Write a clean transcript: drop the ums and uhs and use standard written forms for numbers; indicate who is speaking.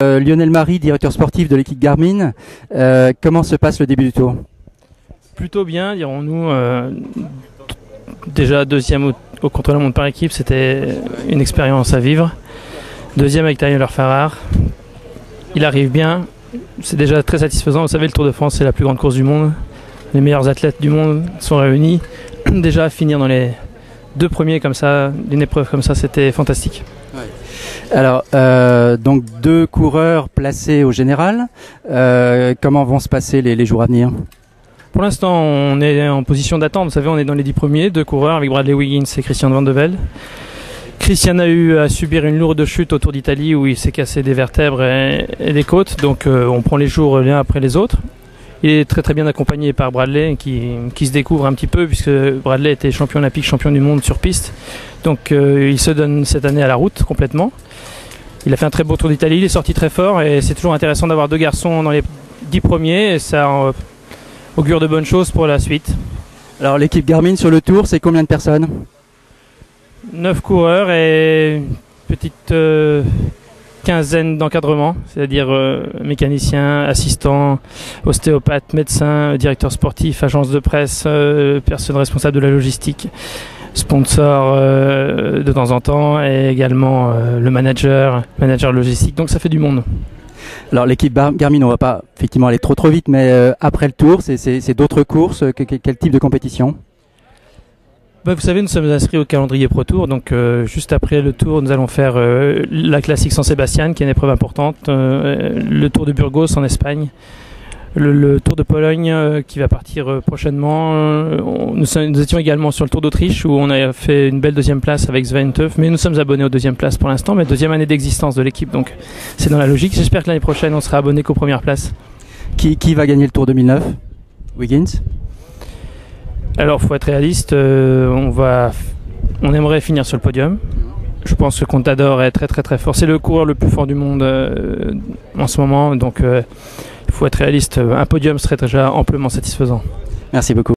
Speaker 1: Lionel Marie, directeur sportif de l'équipe Garmin. Comment se passe le début du tour?
Speaker 2: Plutôt bien, dirons-nous. Déjà deuxième au contre-la-montre par équipe, c'était une expérience à vivre. Deuxième avec Tyler Farrar. Il arrive bien, c'est déjà très satisfaisant. Vous savez, le Tour de France, c'est la plus grande course du monde. Les meilleurs athlètes du monde sont réunis. Déjà, finir dans les deux premiers comme ça, d'une épreuve comme ça, c'était fantastique.
Speaker 1: Ouais. Alors, donc deux coureurs placés au général. Comment vont se passer les jours à venir?
Speaker 2: Pour l'instant, on est en position d'attente. Vous savez, on est dans les 10 premiers, deux coureurs avec Bradley Wiggins et Christian Van de Velde. Christian a eu à subir une lourde chute au Tour d'Italie où il s'est cassé des vertèbres et des côtes. Donc, on prend les jours l'un après les autres. Il est très très bien accompagné par Bradley qui se découvre un petit peu puisque Bradley était champion olympique, champion du monde sur piste. Donc, il se donne cette année à la route complètement. Il a fait un très beau Tour d'Italie, il est sorti très fort et c'est toujours intéressant d'avoir deux garçons dans les 10 premiers et ça augure de bonnes choses pour la suite.
Speaker 1: Alors l'équipe Garmin sur le Tour, c'est combien de personnes?
Speaker 2: 9 coureurs et une petite quinzaine d'encadrements, c'est-à-dire mécaniciens, assistants, ostéopathes, médecins, directeurs sportifs, agences de presse, personnes responsables de la logistique, sponsors de temps en temps et également le manager logistique. Donc ça fait du monde.
Speaker 1: Alors l'équipe Garmin, on va pas effectivement aller trop vite, mais après le Tour, c'est d'autres courses. Quel type de compétition?
Speaker 2: Vous savez, nous sommes inscrits au calendrier Pro Tour, donc juste après le Tour, nous allons faire la Classique San Sebastián, qui est une épreuve importante, le Tour de Burgos en Espagne, le Tour de Pologne qui va partir prochainement. Nous étions également sur le Tour d'Autriche où on a fait une belle deuxième place avec Sven Teuf, mais nous sommes abonnés aux deuxième place pour l'instant, mais deuxième année d'existence de l'équipe, donc c'est dans la logique. J'espère que l'année prochaine on sera abonné qu'aux premières places.
Speaker 1: Qui va gagner le Tour 2009? Wiggins?
Speaker 2: Alors, faut être réaliste, on aimerait finir sur le podium. Je pense que Contador est très très très fort. C'est le coureur le plus fort du monde en ce moment, donc il faut être réaliste. Un podium serait déjà amplement satisfaisant.
Speaker 1: Merci beaucoup.